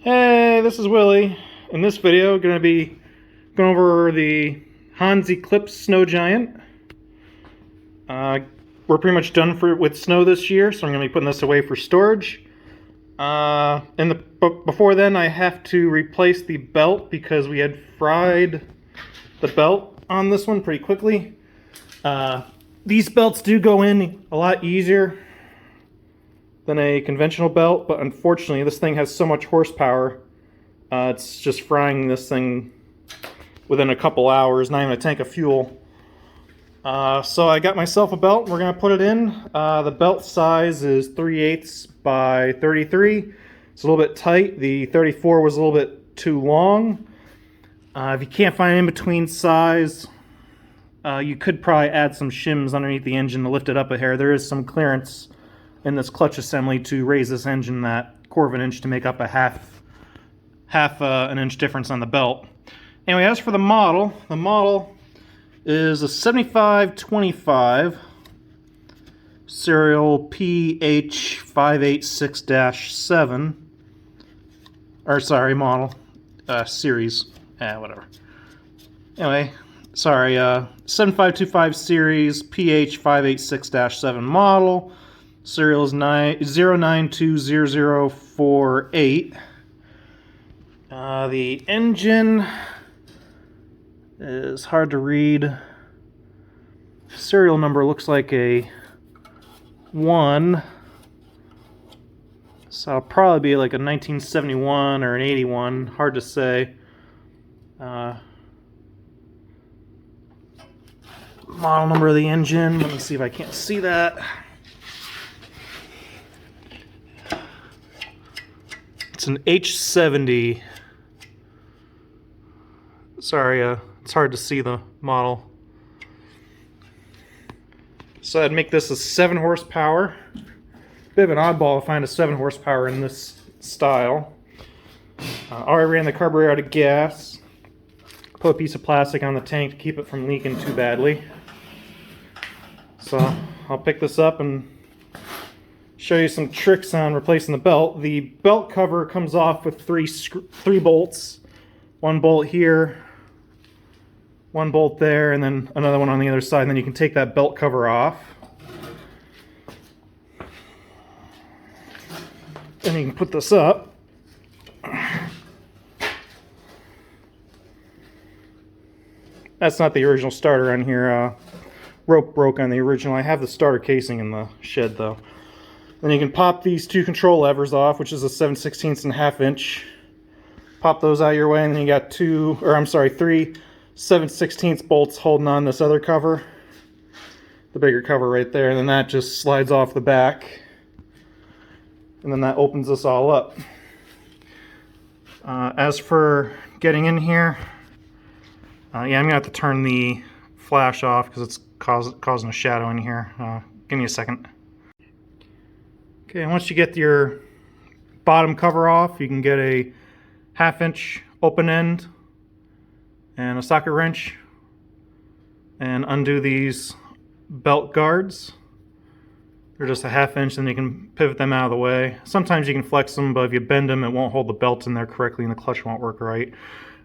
Hey, this is Willie. In this video, going to be going over the Hauns Eclipse Snow Giant. We're pretty much done with snow this year, so I'm going to be putting this away for storage. Before then, I have to replace the belt because we had fried the belt on this one pretty quickly. These belts do go in a lot easier than a conventional belt, but unfortunately this thing has so much horsepower, it's just frying this thing within a couple hours, not even a tank of fuel. So I got myself a belt. We're going to put it in. The belt size is 3/8 by 33. It's a little bit tight. The 34 was a little bit too long. If you can't find an in-between size, you could probably add some shims underneath the engine to lift it up a hair. There is some clearance in this clutch assembly to raise this engine that quarter of an inch to make up a half an inch difference on the belt. Anyway, as for the model is a 7525 serial PH586-7, or sorry, model, series, whatever. Anyway, sorry, 7525 series PH586-7 model. Serial is 09200048. The engine is hard to read. Serial number looks like a 1. So it'll probably be like a 1971 or an 81. Hard to say. Model number of the engine. Let me see if I can't see that. It's an H70. Sorry, it's hard to see the model. So I'd make this a 7 horsepower. Bit of an oddball to find a 7 horsepower in this style. Already ran the carburetor out of gas. Put a piece of plastic on the tank to keep it from leaking too badly. So I'll pick this up and show you some tricks on replacing the belt. The belt cover comes off with three bolts. One bolt here, one bolt there, and then another one on the other side. And then you can take that belt cover off. Then you can put this up. That's not the original starter on here. Rope broke on the original. I have the starter casing in the shed though. Then you can pop these 2 control levers off, which is a 7/16 and 1/2 inch. Pop those out of your way, and then you got 3 7/16 bolts holding on this other cover. The bigger cover right there, and then that just slides off the back. And then that opens this all up. As for getting in here, yeah, I'm gonna have to turn the flash off because it's causing a shadow in here. Give me a second. Okay, once you get your bottom cover off, you can get a 1/2 inch open end and a socket wrench and undo these belt guards. They're just a 1/2 inch, and you can pivot them out of the way. Sometimes you can flex them, but if you bend them, it won't hold the belt in there correctly and the clutch won't work right.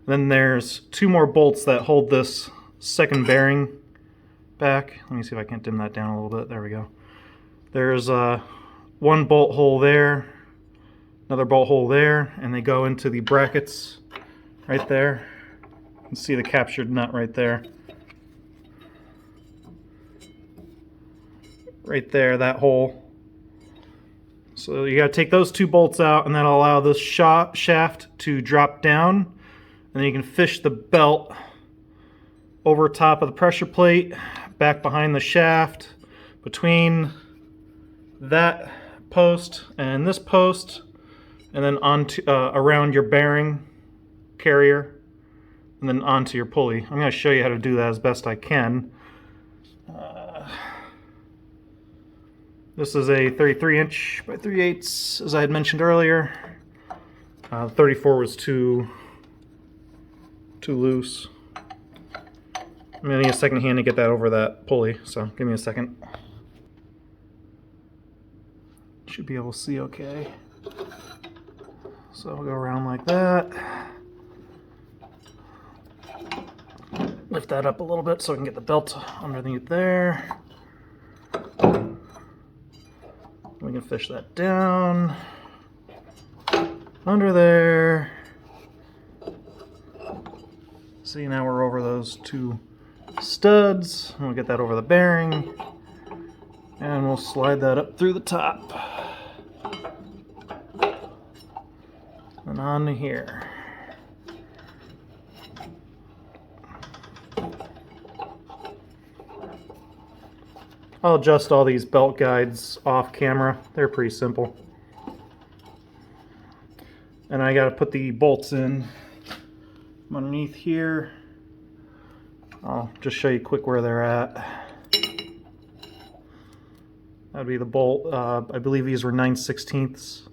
Then there's 2 more bolts that hold this second bearing back. Let me see if I can dim that down a little bit. There we go. There's one bolt hole there, another bolt hole there, and they go into the brackets right there. You can see the captured nut right there. Right there, that hole. So you got to take those 2 bolts out, and that'll allow this shaft to drop down, and then you can fish the belt over top of the pressure plate, back behind the shaft, between that post and this post, and then onto around your bearing carrier, and then onto your pulley. I'm going to show you how to do that as best I can. This is a 33 inch by 3/8, as I had mentioned earlier. 34 was too loose. I'm going to need a second hand to get that over that pulley, so give me a second. Should be able to see okay. So So we'll go around like that. Lift that up a little bit so we can get the belt underneath there. We can fish that down under there. See, now we're over those two studs. And we'll get that over the bearing. And we'll slide that up through the top. And on to here. I'll adjust all these belt guides off camera. They're pretty simple. And I gotta put the bolts in underneath here. I'll just show you quick where they're at. That'd be the bolt. I believe these were 9/16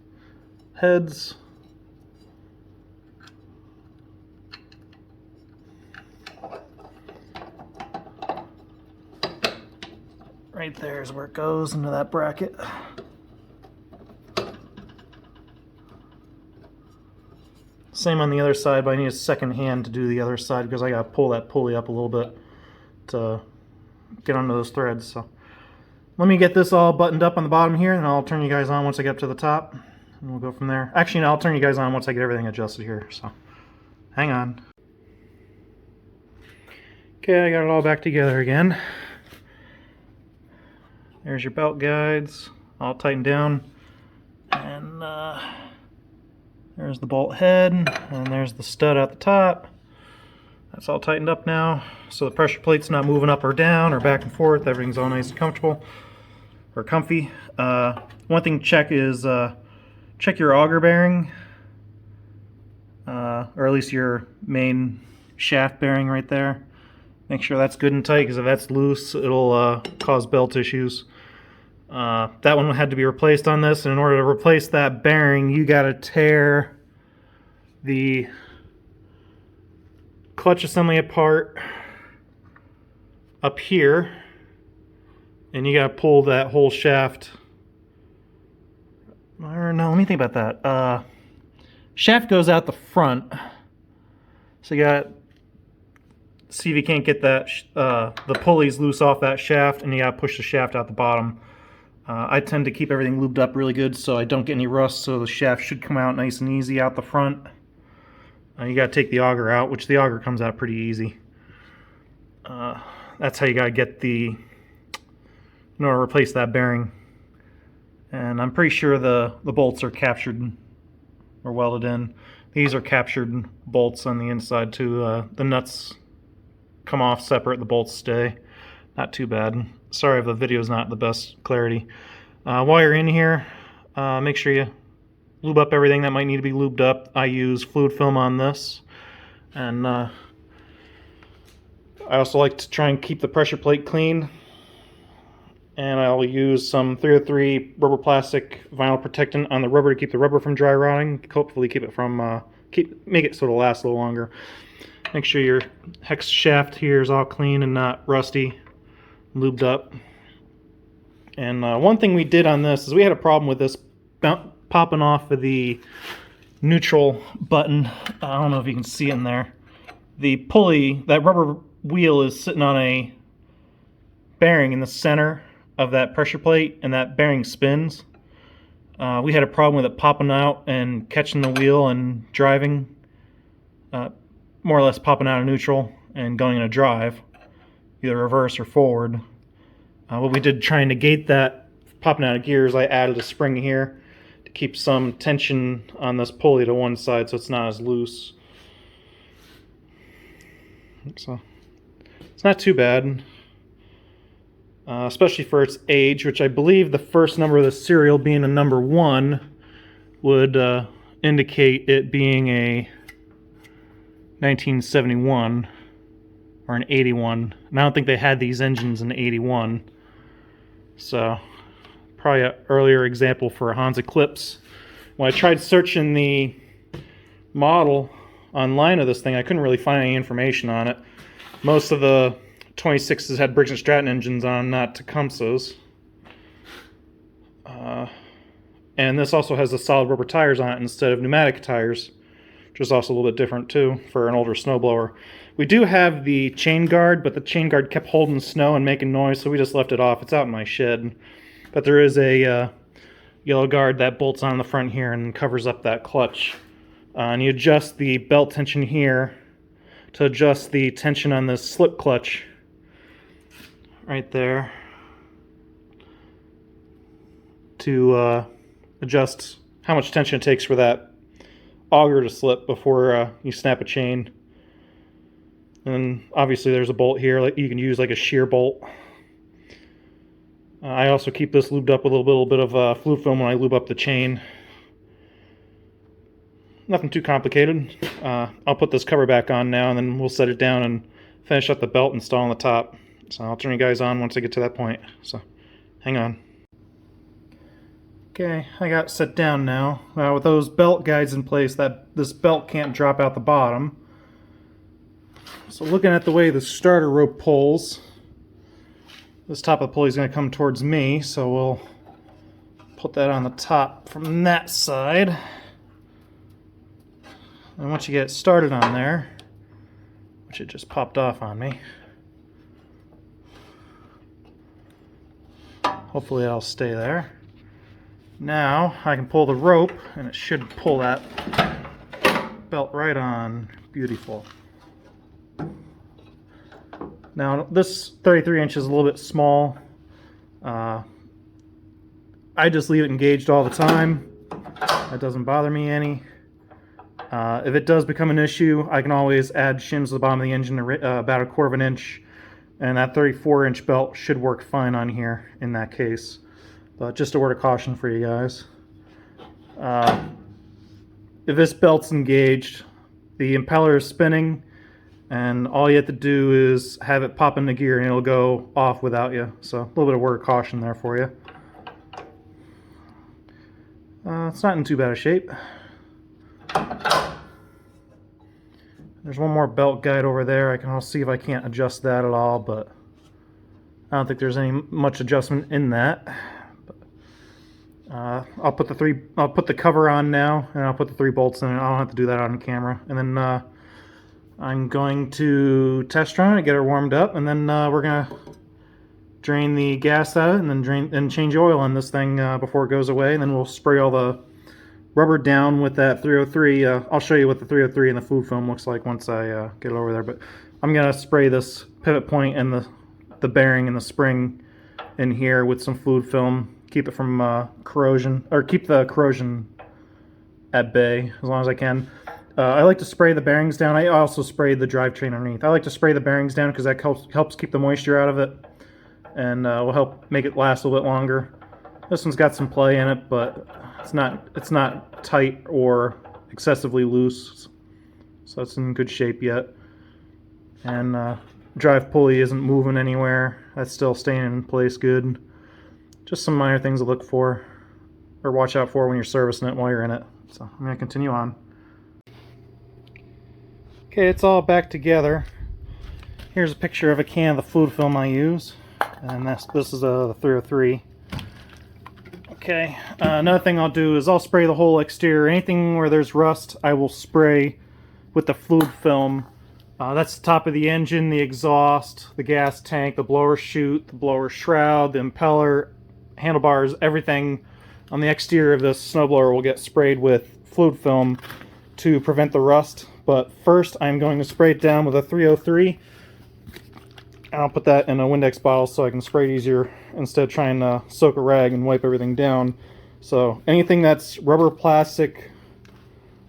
heads. Right there is where it goes into that bracket. Same on the other side, but I need a second hand to do the other side because I gotta pull that pulley up a little bit to get onto those threads. So let me get this all buttoned up on the bottom here, and I'll turn you guys on once I get up to the top, and we'll go from there. Actually, no, I'll turn you guys on once I get everything adjusted here, so hang on. Okay, I got it all back together again. There's your belt guides, all tightened down, and there's the bolt head, and there's the stud at the top. That's all tightened up now, so the pressure plate's not moving up or down or back and forth. Everything's all nice and comfortable, or comfy. One thing to check is check your auger bearing, or at least your main shaft bearing right there. Make sure that's good and tight, because if that's loose, it'll cause belt issues. That one had to be replaced on this, and in order to replace that bearing, you got to tear the clutch assembly apart up here, and you got to pull that whole shaft. Or no, let me think about that. Shaft goes out the front, so you got to see if you can't get that the pulleys loose off that shaft, and you got to push the shaft out the bottom. I tend to keep everything lubed up really good so I don't get any rust, so the shaft should come out nice and easy out the front. You got to take the auger out, which the auger comes out pretty easy. That's how you got to get in order to replace that bearing. And I'm pretty sure the bolts are captured or welded in. These are captured bolts on the inside too. The nuts come off separate, the bolts stay. Not too bad. Sorry if the video is not the best clarity. While you're in here, make sure you lube up everything that might need to be lubed up. I use fluid film on this, and I also like to try and keep the pressure plate clean, and I'll use some 303 rubber plastic vinyl protectant on the rubber to keep the rubber from dry rotting. Hopefully keep it from make it so it'll last a little longer. Make sure your hex shaft here is all clean and not rusty, lubed up. And one thing we did on this is we had a problem with this popping off of the neutral button. I don't know if you can see it in there. The pulley, that rubber wheel, is sitting on a bearing in the center of that pressure plate, and that bearing spins. We had a problem with it popping out and catching the wheel and driving, more or less popping out of neutral and going in a drive, either reverse or forward. What we did to try and negate that popping out of gears, I added a spring here to keep some tension on this pulley to one side so it's not as loose. So it's not too bad, especially for its age, which I believe the first number of the serial being a number 1 would indicate it being a 1971 or an 81. And I don't think they had these engines in 81. So probably an earlier example for a Haun's Eclipse. When I tried searching the model online of this thing, I couldn't really find any information on it. Most of the 26s had Briggs & Stratton engines on, not Tecumseh's. And this also has the solid rubber tires on it instead of pneumatic tires, which is also a little bit different too for an older snowblower. We do have the chain guard, but the chain guard kept holding snow and making noise, so we just left it off. It's out in my shed. But there is a yellow guard that bolts on the front here and covers up that clutch. And you adjust the belt tension here to adjust the tension on this slip clutch right there to adjust how much tension it takes for that auger to slip before you snap a chain. And obviously there's a bolt here like you can use like a shear bolt. I also keep this lubed up with a little bit of fluid film when I lube up the chain. Nothing too complicated. I'll put this cover back on now and then we'll set it down and finish up the belt install on the top. So I'll turn you guys on once I get to that point. So hang on. Okay, I got it set down now. With those belt guides in place, this belt can't drop out the bottom. So looking at the way the starter rope pulls, this top of the pulley is going to come towards me, so we'll put that on the top from that side. And once you get it started on there, which it just popped off on me, hopefully it'll stay there. Now I can pull the rope and it should pull that belt right on. Beautiful. Now this 33 inch is a little bit small. I just leave it engaged all the time. That doesn't bother me any. If it does become an issue, I can always add shims to the bottom of the engine about 1/4 of an inch, and that 34 inch belt should work fine on here in that case. But just a word of caution for you guys. If this belt's engaged, the impeller is spinning, and all you have to do is have it pop into gear and it'll go off without you. So a little bit of word of caution there for you. It's not in too bad a shape. There's one more belt guide over there. I can see if I can't adjust that at all, but I don't think there's any much adjustment in that. I'll put the cover on now, and I'll put the 3 bolts in it. I don't have to do that on camera. And then I'm going to test run it, get her warmed up, and then we're gonna drain the gas out and then change oil on this thing before it goes away, and then we'll spray all the rubber down with that 303. I'll show you what the 303 and the fluid film looks like once I get it over there. But I'm gonna spray this pivot point and the bearing and the spring in here with some fluid film. Keep it from corrosion, or keep the corrosion at bay as long as I can. I like to spray the bearings down. I also spray the drivetrain underneath. I like to spray the bearings down because that helps keep the moisture out of it, and will help make it last a little bit longer. This one's got some play in it, but it's not tight or excessively loose, so it's in good shape yet. And drive pulley isn't moving anywhere. That's still staying in place good. Just some minor things to look for or watch out for when you're servicing it while you're in it. So I'm going to continue on. Okay, it's all back together. Here's a picture of a can of the fluid film I use, and this is the 303. Okay, another thing I'll do is I'll spray the whole exterior. Anything where there's rust, I will spray with the fluid film. That's the top of the engine, the exhaust, the gas tank, the blower chute, the blower shroud, the impeller, handlebars, everything on the exterior of this snowblower will get sprayed with fluid film to prevent the rust. But first I'm going to spray it down with a 303. I'll put that in a Windex bottle so I can spray it easier instead of trying to soak a rag and wipe everything down. So anything that's rubber, plastic,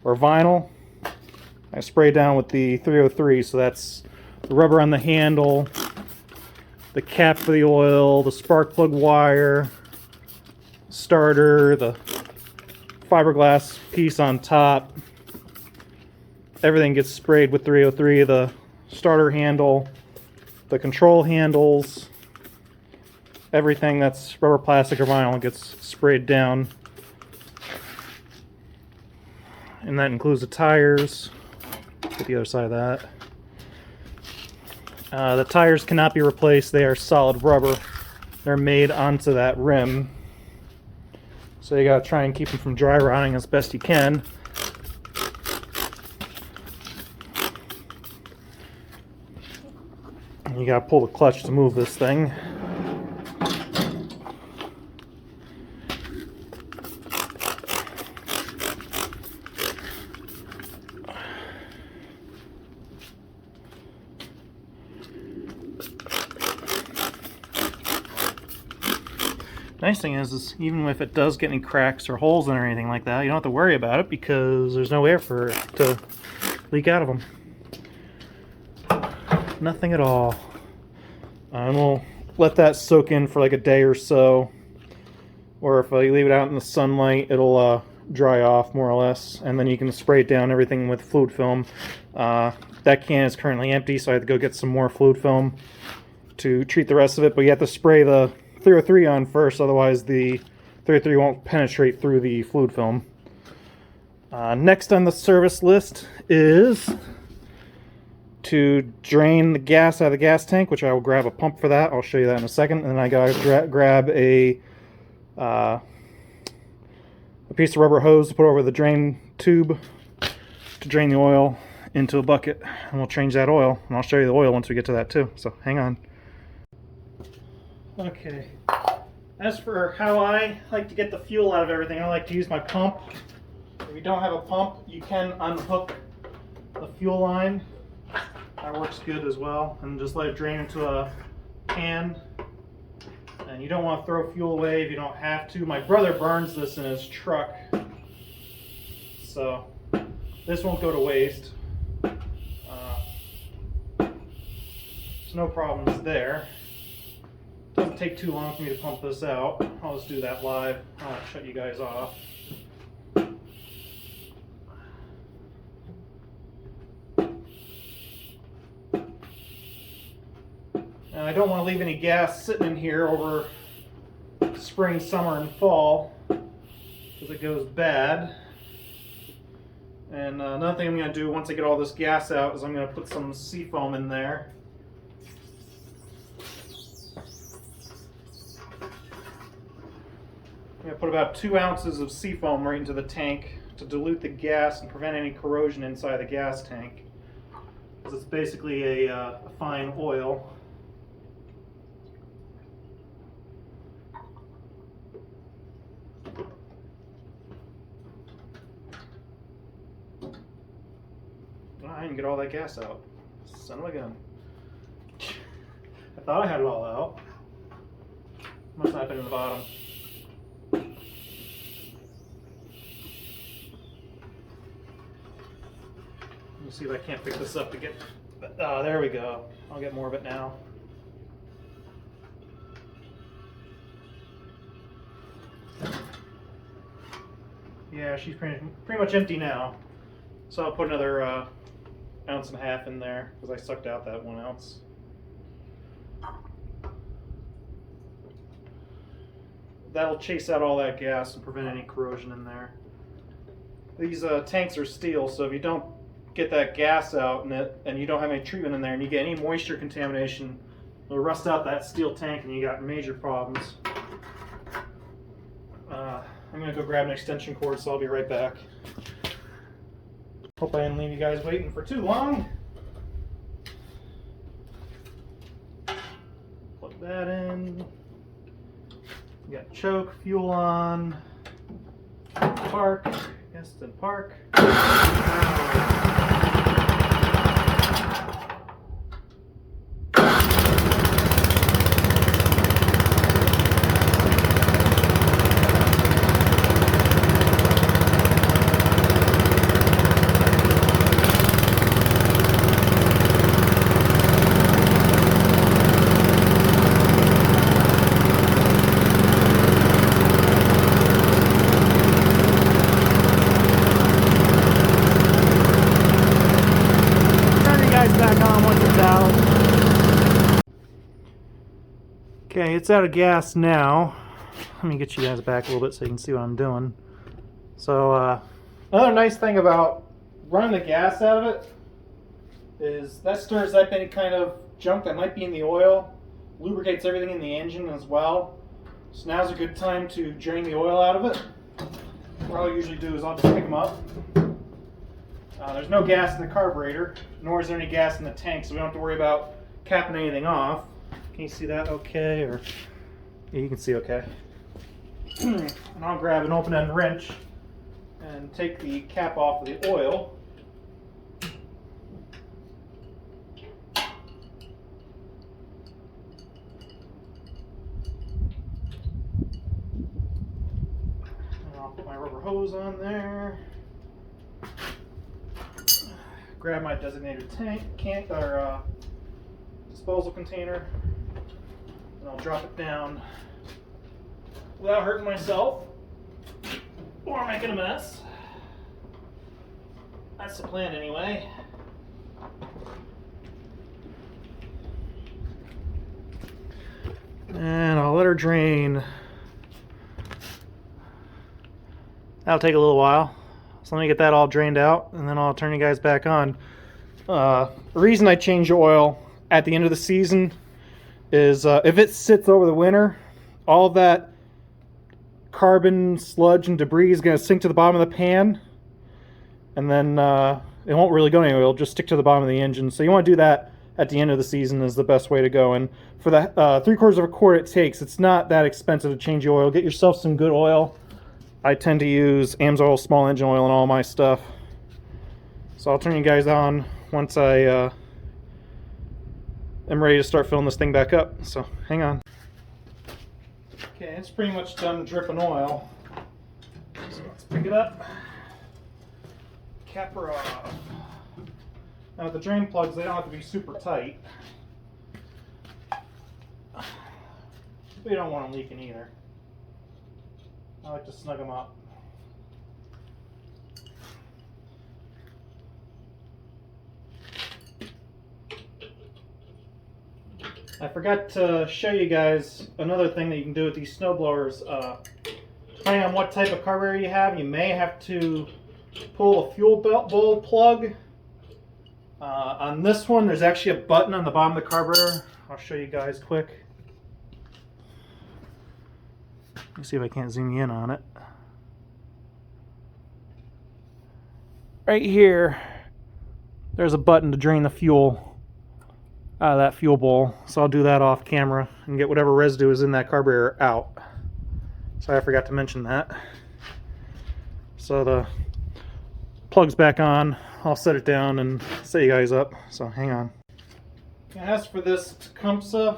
or vinyl, I spray down with the 303. So that's the rubber on the handle, the cap for the oil, the spark plug wire, starter, the fiberglass piece on top. Everything gets sprayed with 303. The starter handle, the control handles, everything that's rubber, plastic, or vinyl gets sprayed down. And that includes the tires. Get the other side of that. The tires cannot be replaced. They are solid rubber. They're made onto that rim. So you gotta try and keep them from dry rotting as best you can. And you gotta pull the clutch to move this thing. Nice thing is even if it does get any cracks or holes in or anything like that, you don't have to worry about it because there's no air for it to leak out of them. Nothing at all. And we'll let that soak in for like a day or so. Or if you leave it out in the sunlight, it'll dry off more or less. And then you can spray down everything with fluid film. That can is currently empty, so I have to go get some more fluid film to treat the rest of it. But you have to spray the 303 on first, otherwise the 303 won't penetrate through the fluid film. Next on the service list is to drain the gas out of the gas tank, which I will grab a pump for that. I'll show you that in a second. And then I gotta grab a piece of rubber hose to put over the drain tube to drain the oil into a bucket. And we'll change that oil, and I'll show you the oil once we get to that too. So hang on. Okay, as for how I like to get the fuel out of everything, I like to use my pump. If you don't have a pump, you can unhook the fuel line. That works good as well. And just let it drain into a can. And you don't want to throw fuel away if you don't have to. My brother burns this in his truck, so this won't go to waste. There's no problems there. Doesn't take too long for me to pump this out. I'll just do that live. I'll shut you guys off. And I don't want to leave any gas sitting in here over spring, summer, and fall because it goes bad. And another thing I'm going to do once I get all this gas out is I'm going to put some seafoam in there. I'm going to put about 2 ounces of seafoam right into the tank to dilute the gas and prevent any corrosion inside the gas tank. Because it's basically a fine oil. I didn't get all that gas out. Son of a gun. I thought I had it all out. Must not have been in the bottom. Let me see if I can't pick this up to get... there we go. I'll get more of it now. Yeah, she's pretty much empty now. So I'll put another 1.5 ounces in there because I sucked out that 1 ounce. That'll chase out all that gas and prevent any corrosion in there. These tanks are steel, so if you don't get that gas out in it and you don't have any treatment in there and you get any moisture contamination, it'll rust out that steel tank and you got major problems. I'm going to go grab an extension cord, so I'll be right back. Hope I didn't leave you guys waiting for too long. Plug that in. We got choke, fuel on, park, yes, then park. Okay, it's out of gas now. Let me get you guys back a little bit so you can see what I'm doing. So, another nice thing about running the gas out of it is that stirs up any kind of junk that might be in the oil, lubricates everything in the engine as well. So now's a good time to drain the oil out of it. what I'll usually do is I'll just pick them up. There's no gas in the carburetor, nor is there any gas in the tank, so we don't have to worry about capping anything off. Can you see that okay? Or yeah, you can see okay. And I'll grab an open-end wrench and take the cap off of the oil. And I'll put my rubber hose on there. Grab my designated cant or disposal container, and I'll drop it down without hurting myself or making a mess. That's the plan anyway. And I'll let her drain. That'll take a little while. So let me get that all drained out, and then I'll turn you guys back on. The reason I change the oil at the end of the season is if it sits over the winter, all that carbon, sludge, and debris is going to sink to the bottom of the pan, and then it won't really go anywhere. It'll just stick to the bottom of the engine. So you want to do that at the end of the season is the best way to go. And for the 3/4 quart it takes, it's not that expensive to change the oil. Get yourself some good oil. I tend to use Amsoil small engine oil in all my stuff. So I'll turn you guys on once I am ready to start filling this thing back up. So hang on. Okay, it's pretty much done dripping oil. So let's pick it up. Cap her off. Now with the drain plugs, they don't have to be super tight. But you don't want them leaking either. I like to snug them up. I forgot to show you guys another thing that you can do with these snowblowers. Depending on what type of carburetor you have, you may have to pull a fuel bowl plug. On this one, there's actually a button on the bottom of the carburetor. I'll show you guys quick. Let me see if I can't zoom you in on it. Right here, there's a button to drain the fuel out of that fuel bowl. So I'll do that off camera and get whatever residue is in that carburetor out. Sorry, I forgot to mention that. So the plug's back on. I'll set it down and set you guys up. So hang on. As for this Tecumseh,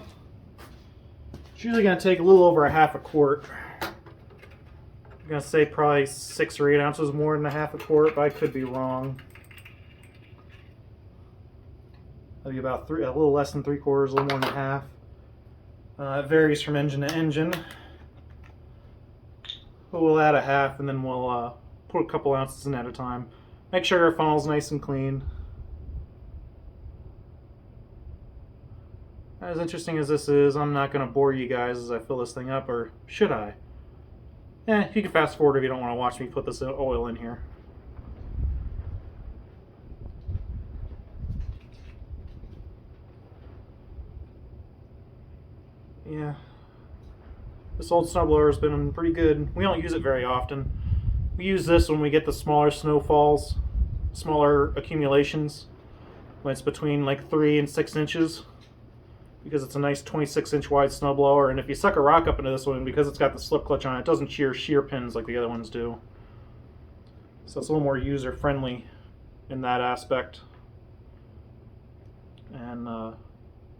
it's usually going to take a little over a 1/2 quart. I'm going to say probably 6 or 8 ounces more than a 1/2 quart, but I could be wrong. That'd be about a little less than 3/4, a little more than 1/2. It varies from engine to engine. But we'll add a 1/2 and then we'll put a couple ounces in at a time. Make sure our funnel's nice and clean. As interesting as this is, I'm not going to bore you guys as I fill this thing up, or should I? You can fast forward if you don't want to watch me put this oil in here. Yeah. This old snowblower has been pretty good. We don't use it very often. We use this when we get the smaller snowfalls, smaller accumulations, when it's between like 3 and 6 inches. Because it's a nice 26-inch wide snowblower, and if you suck a rock up into this one, because it's got the slip clutch on it, it doesn't shear pins like the other ones do. So it's a little more user-friendly in that aspect. And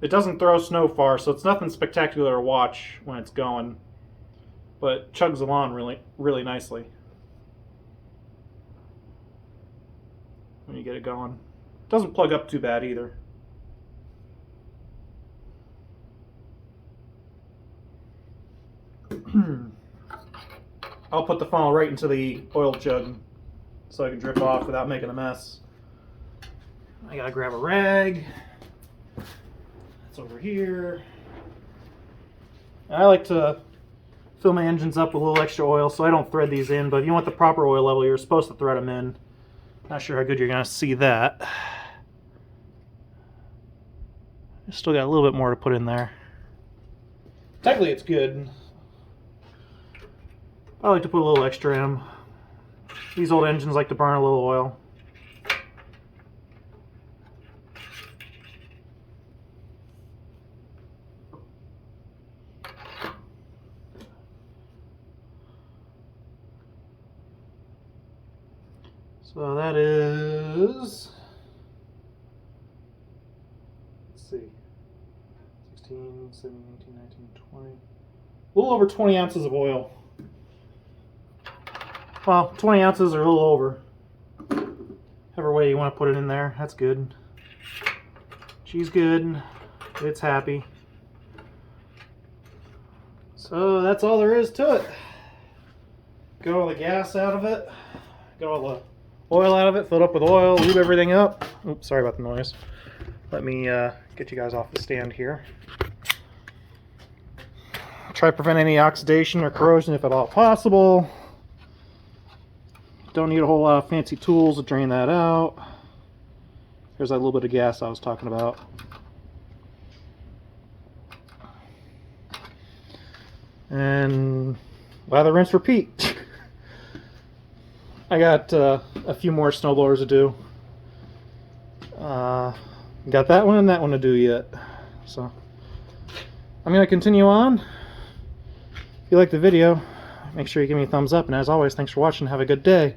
it doesn't throw snow far, so it's nothing spectacular to watch when it's going, but it chugs along really, really nicely when you get it going. It doesn't plug up too bad either. I'll put the funnel right into the oil jug so I can drip off without making a mess. I gotta grab a rag. It's over here. I like to fill my engines up with a little extra oil so I don't thread these in, but if you want the proper oil level, you're supposed to thread them in. Not sure how good you're gonna see that. I still got a little bit more to put in there. Technically it's good. I like to put a little extra in. These old engines like to burn a little oil. So that is, let's see, 16, 17, 18, 19, 20, a little over 20 ounces of oil. Well, 20 ounces or a little over. Whichever way you want to put it in there, that's good. She's good. It's happy. So that's all there is to it. Get all the gas out of it. Get all the oil out of it, fill it up with oil, lube everything up. Oops, sorry about the noise. Let me get you guys off the stand here. Try to prevent any oxidation or corrosion if at all possible. Don't need a whole lot of fancy tools to drain that out. There's that little bit of gas I was talking about. And lather, rinse, repeat. I got a few more snowblowers to do. Got that one and that one to do yet. So I'm going to continue on. If you like the video, make sure you give me a thumbs up. And as always, thanks for watching. Have a good day.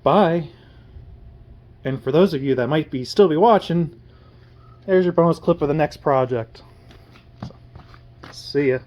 Bye. And for those of you that might still be watching, there's your bonus clip of the next project. So, see ya.